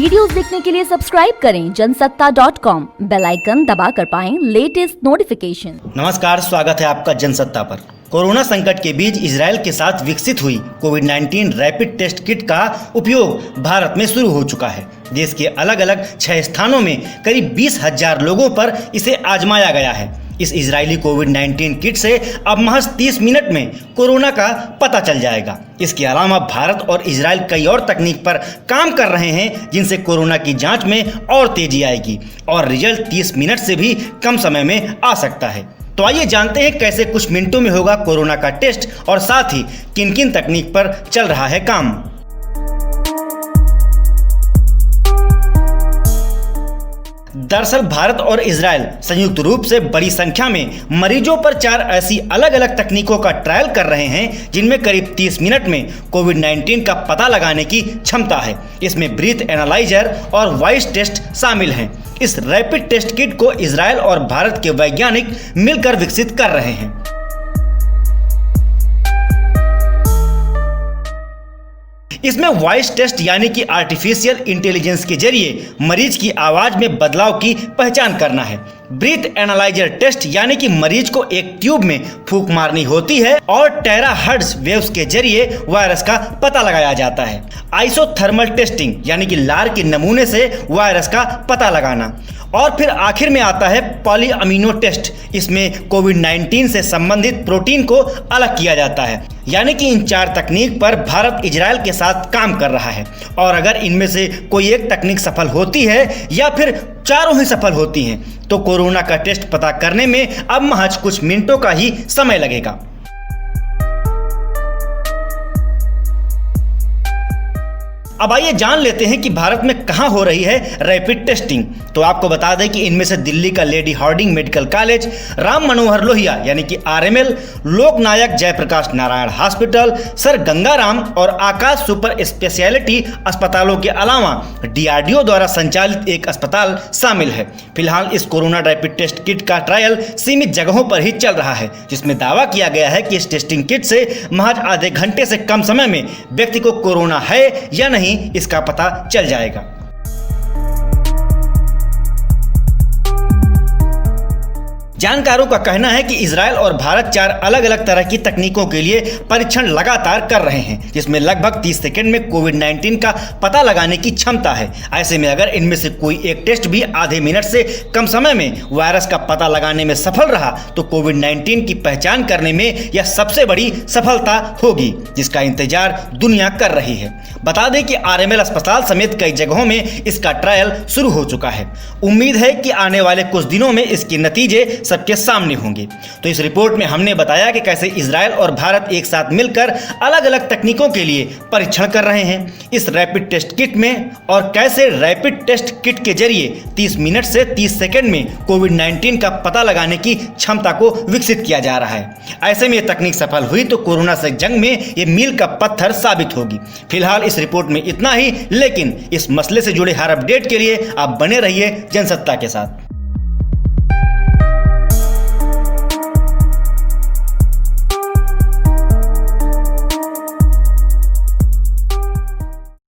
Videos देखने के लिए सब्सक्राइब करें जनसत्ता.com, बेल आइकन दबाकर पाएं लेटेस्ट नोटिफिकेशन। नमस्कार, स्वागत है आपका जनसत्ता पर। कोरोना संकट के बीच इजराइल के साथ विकसित हुई कोविड-19 रैपिड टेस्ट किट का उपयोग भारत में शुरू हो चुका है। देश के अलग अलग 6 स्थानों में करीब 20,000 लोगों पर इसे आजमाया गया है। इस इजरायली कोविड-19 किट से अब महज 30 मिनट में कोरोना का पता चल जाएगा। इसके अलावा भारत और इजराइल कई और तकनीक पर काम कर रहे हैं, जिनसे कोरोना की जांच में और तेजी आएगी और रिजल्ट 30 मिनट से भी कम समय में आ सकता है। तो आइए जानते हैं कैसे कुछ मिनटों में होगा कोरोना का टेस्ट और साथ ही किन किन तकनीक पर चल रहा है काम। दरअसल भारत और इजराइल संयुक्त रूप से बड़ी संख्या में मरीजों पर 4 ऐसी अलग अलग तकनीकों का ट्रायल कर रहे हैं, जिनमें करीब 30 मिनट में कोविड-19 का पता लगाने की क्षमता है। इसमें ब्रीथ एनालाइजर और वॉइस टेस्ट शामिल हैं। इस रैपिड टेस्ट किट को इजराइल और भारत के वैज्ञानिक मिलकर विकसित कर रहे हैं। इसमें वॉइस टेस्ट यानी कि आर्टिफिशियल इंटेलिजेंस के जरिए मरीज की आवाज में बदलाव की पहचान करना है। ब्रीथ एनालाइजर टेस्ट यानी कि मरीज को एक ट्यूब में फूंक मारनी होती है और टेराहर्ट्ज वेव्स के जरिए वायरस का पता लगाया जाता है। आइसोथर्मल टेस्टिंग यानी कि लार के नमूने से वायरस का पता लगाना। और फिर आखिर में आता है पॉली अमीनो टेस्ट। इसमें कोविड-19 से संबंधित प्रोटीन को अलग किया जाता है। यानी कि इन 4 तकनीक पर भारत इजराइल के साथ काम कर रहा है और अगर इनमें से कोई एक तकनीक सफल होती है या फिर चारों ही सफल होती हैं, तो कोरोना का टेस्ट पता करने में अब महज कुछ मिनटों का ही समय लगेगा। अब आइए जान लेते हैं कि भारत में कहां हो रही है रैपिड टेस्टिंग। तो आपको बता दें कि इनमें से दिल्ली का Lady Hardinge medical college, Ram Manohar Lohia यानी कि RML, Loknayak Jayaprakash Narayan hospital, sir Gangaram और आकाश सुपर स्पेशलिटी अस्पतालों के अलावा DRDO द्वारा संचालित एक अस्पताल शामिल है। फिलहाल इस कोरोना रैपिड टेस्ट किट का ट्रायल सीमित जगहों पर ही चल रहा है, जिसमें दावा किया गया है कि इस टेस्टिंग किट से महज आधे घंटे से कम समय में व्यक्ति को कोरोना है या नहीं इसका पता चल जाएगा। जानकारों का कहना है कि इजराइल और भारत 4 अलग अलग तरह की तकनीकों के लिए परीक्षण लगातार कर रहे हैं, जिसमें लगभग 30 सेकंड में कोविड-19 का पता लगाने की क्षमता है। ऐसे में अगर इनमें से कोई एक टेस्ट भी आधे मिनट से कम समय में वायरस का पता लगाने में सफल रहा, तो कोविड-19 की पहचान करने में यह सबसे बड़ी सफलता होगी, जिसका इंतजार दुनिया कर रही है। बता दें कि RML अस्पताल समेत कई जगहों में इसका ट्रायल शुरू हो चुका है। उम्मीद है कि आने वाले कुछ दिनों में इसके नतीजे सबके सामने होंगे। तो इस रिपोर्ट में हमने बताया कि कैसे इजराइल और भारत एक साथ मिलकर अलग अलग तकनीकों के लिए परीक्षण कर रहे हैं इस रैपिड टेस्ट किट में, और कैसे रैपिड टेस्ट किट के जरिए 30 मिनट से 30 सेकंड में कोविड-19 का पता लगाने की क्षमता को विकसित किया जा रहा है। ऐसे में यह तकनीक सफल हुई तो कोरोना से जंग में ये मील का पत्थर साबित होगी। फिलहाल इस रिपोर्ट में इतना ही, लेकिन इस मसले से जुड़े हर अपडेट के लिए आप बने रहिए जनसत्ता के साथ।